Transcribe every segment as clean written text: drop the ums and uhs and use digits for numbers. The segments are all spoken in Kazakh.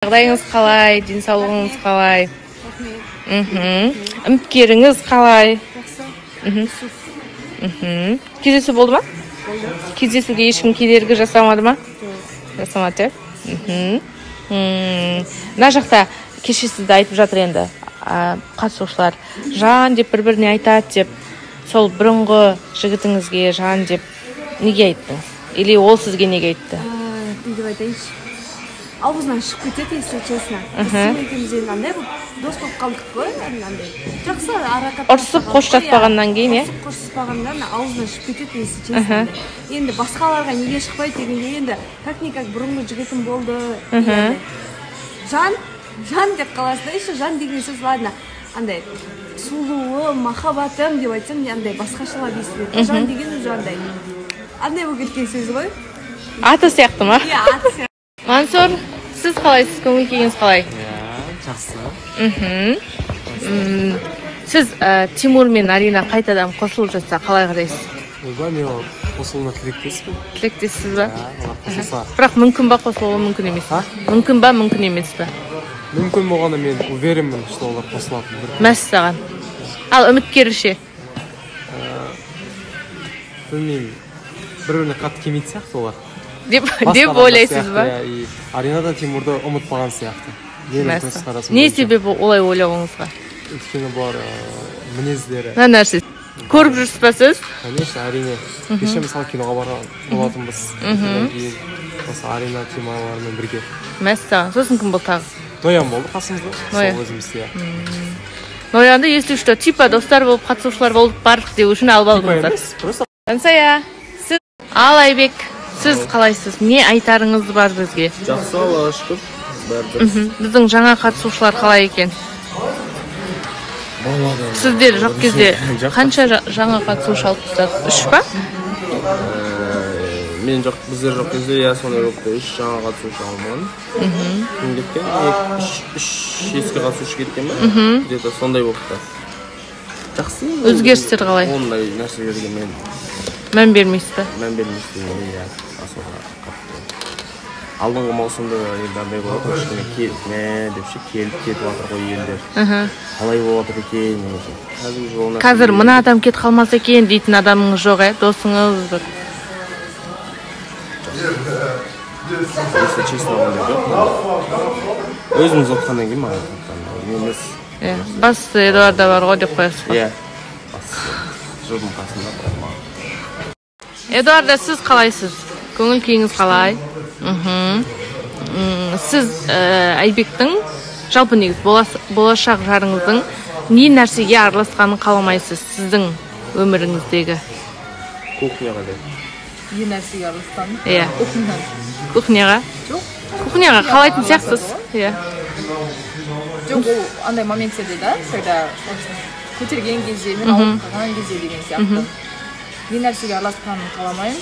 Жағдайыңыз қалай, денсаулығыңыз қалай? Үміткеріңіз қалай? Кездесу болды ма? Кездесуге ешкім кедергі жасамады ма? Жасамады, мына жақта кеше сізді айтып жатыр енді. Қатысушылар жан деп бір-біріне айтады деп, сол бұрынғы жігітіңізге жан деп неге айттыңыз? Или ол сізге неге айтты? Неге айтайыншы? Аузынан шығып кетеді, если честно. Сен екеуміз енді андай дос болып қалдық қой, андай. Жақсы арақат. Ұрсып қоштаспағаннан кейін, е? Ұрсып қоштаспағаннан аузынан шығып кетеді, если честно. Енді басқаларға неге шықпайды дегенде енді как-никак бұрынғы жігітім болды. Жан деп қаласың, еще жан деген сөз ладно. Андай сұлуы, махаббатым деп айтсам, андай басқашалап естіледі. Жан деген уже андай болып кеткен сөз ғой. Аты сияқты ма? Иә, аты сияқты. Мансұр, сіз қалайсыз? Көңіл күйіңіз қалай? Жақсы. Сіз Тимур мен Арина қайтадан қосылып жатса қалай қарайсыз? Мен қосылуына тілектеспін. Тілектессіз ба? Қосылса. Бірақ мүмкін ба қосылуы, мүмкін емес па? Мүмкін ба, мүмкін емес па? Мүмкін болғаны мен уверенмін, что олар қосылады. Мәссаған. Ал үміткері ше? Білмеймін. Бір-біріне қатты келмейтін сияқты олар. Деп ойлайсыз ба? Арина да Тимурды ұмытпаған сияқты. Не себебі олай ойлауыңызға? Өйткені бұлар мінездері. Нәрсе. Көріп жүрсіз ба сіз? Конечно, әрине. Кеше мысалы киноға барған болатынбыз. Осы Арина, Тимурлармен бірге. Мәссаған. Сосын кім бұл тағы? Ноян болды қасымызда. Сол өзіміз иә. Ноянды есту, что типа достар болып, қатысушылар болып бардық деу үшін алып алдыңыздар. Жансая, сіз ал Айбек, сіз қалайсыз? Не айтарыңыз бар бізге? Жақсы, Аллаға шүкір. Біздің жаңа қатысушылар қалай екен? Сіздер жоқ кезде қанша жаңа қатысушы алыпсыздар? 3 па? Мен жоқ, біздер жоқ кезде, я сондай болыпты, 3 жаңа қатысушы алған. Кім кеткен? 3 ескі қатысушы кеткен ба? Где-то сондай болыпты. Жақсы. Өзгерістер қалай? Ондай нәрселерге мен мән бермейсіз ба? Мән бермейсіз, иә. Алдыңғы маусымда андай болады, ешкіне келме депші, келіп кетіп жатыр ғой елдер. Қалай болып жатыр екен? Қазір мына адам кетіп қалмаса екен дейтін адамыңыз жоқ, досыңыз бір? Если честно, ондай жоқ. Өзіміз отқаннан кейін маған емес. Басты Эдуарда бар ғой деп қоясыз ба? Иә. Жұрдың қасында бар. Эдуарда, сіз қалайсыз? Көңіл күйіңіз қалай? Сіз Айбектің, жалпы негіз болашақ жарыңыздың не нәрсеге араласқанын қаламайсыз сіздің өміріңіздегі? Кухняға деп. Не нәрсеге араласқанын? Иә. Кухняға? Жоқ. Кухняға қалайтын сияқтысыз? Иә. Жоқ, ол андай моменттерде да, когда көтерген кезде, мен алып қалған кезде деген сияқты. Не нәрсеге араласқанын қаламайын.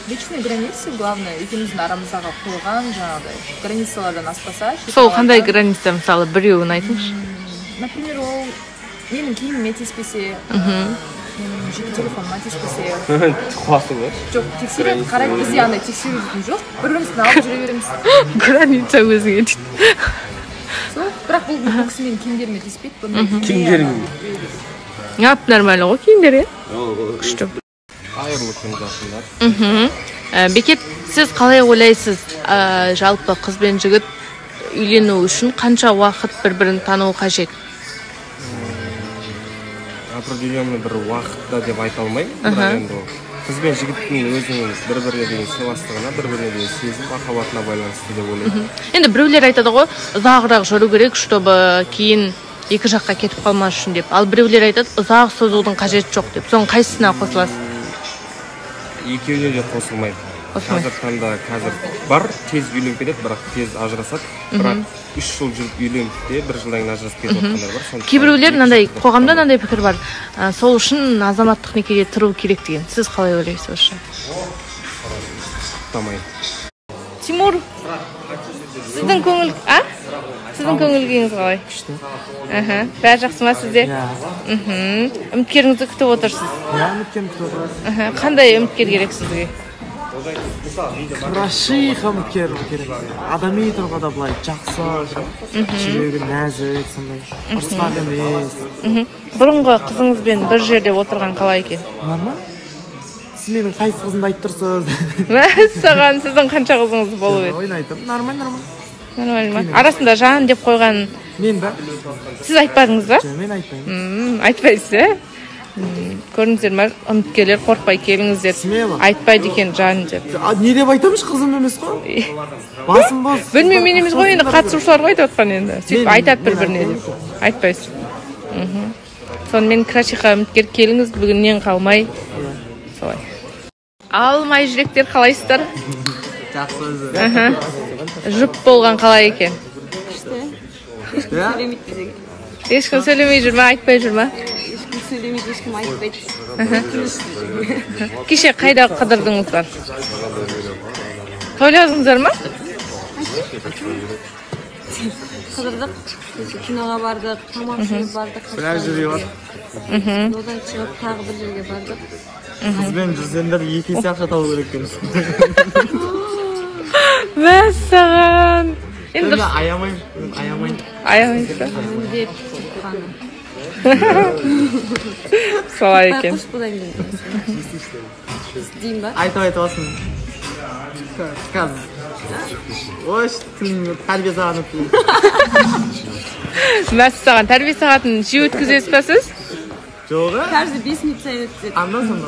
Личные границы, главное, екеуміздің арамыздағы қойған жаңағыдай границалардан аспаса. Сол қандай граница, мысалы, біреуін айтыңызшы? Например, ол менің киіміме тиіспесе, менің жеке телефоныма тиіспесе. Қуасың ба? Жоқ, тексереді, қарайды, бізде андай тексеру дейтін жоқ. Бір-бірімізді алып жүре береміз. Граница өзіңе дейді. Сол, бірақ бұл кісімен киімдеріме тиіспейді. Киімдерің? Ап, нормально ғой киімдер, күшті. Қайырлы күн жақындар. Бекет, сіз қалай ойлайсыз, жалпы қыз бен жігіт үйлену үшін қанша уақыт бір-бірін тану қажет? Определенный бір уақытта деп айта алмаймын. Қыз бен жігіттің өзінің бір-біріне деген сыйластығына, бір-біріне деген сезім, махаббатына байланысты деп ойлаймын. Енді біреулер айтады ғой, ұзағырақ жүру керек, чтобы кейін екі жаққа кетіп қалмас үшін деп. Ал біреулер айтады, ұзақ созудың қажеті жоқ деп. Соның қайсысына қосыласыз? Екеуіне де қосылмайды. Қазір таңда бар, тез үйленіп кетеді, бірақ тез ажырасады. Бірақ 3 жыл жүріп үйленіп те, 1 жылдан кейін ажырасып кетіп жатқандар бар. Кейбіреулер мынандай, қоғамда мынандай пікір бар. Сол үшін азаматтық некеде тұру керек деген. Сіз қалай ойлайсыз осы? Құптамаймын. Тимур, сіздің көңіл күйіңіз қалай? Күшті. Бәрі жақсы ма сізде? Үміткеріңізді күтіп отырсыз? Үміткерім күтіп отырсыз. Қандай үміткер керек сізге? Красивый хамкер керек. Адами тұрғыда былай жақсы, жүрегі нәзік, сондай. Ұрысқақ емес. Бұрынғы қызыңызбен бір жерде отырған қалай екен? Нормально? Сіз менің қайсы қызымды айтып тұрсыз? Мәссаған, сіздің қанша қызыңыз болу еді? Ойнайтын, нормально. Нормально ма? Арасында жан деп қойған... Мен ба? Сіз айтпадыңыз ба? Жоқ, мен айтпаймын. Айтпайсыз, ә? Көрдіңіздер ме? Үміткерлер қорықпай келіңіздер. Смело. Айтпайды екен жан деп. Не деп айтамыш, қызым емес қой? Басым бос. Білмеймін, мен емес қой, енді қатысушылар ғой айтып отқан енді. Сөйтіп айтады бір-біріне деп. Айтпайсыз. Сонымен Крашиха үміткер келіңіз, бүгіннен қалмай. Солай. Ал май жүректер қалайсыздар? Жақсы өзі. Жұп болған қалай екен? Ешкім сөйлемей жүр ма, айтпай жүр ма? Ешкім сөйлемейді, ешкім айтпайды. Кеше қайда қыдырдыңыздар? Тойладыңыздар ма? Қыдырдық, киноға бардық, тамақ ішіп бардық. Бірақ жүрге бар. Одан шығып тағы бір жерге бардық. Қызбен жүрсеңдер екі есе ақша табу керек екенбіз. Мәссаған. Енді Аямайын. Аямайсыз ба? Деп тұрғаны. Солай екен. Қош бұдан кейін. Дейін ба? Айтып алсын. Қазір. Ош, тәрбие сағаны өтті. Мәссаған, тәрбие сағатын жиі өткізесіз ба сіз? Жоғы? Каждый 5 минут сайын өткізеді. Анда сонда.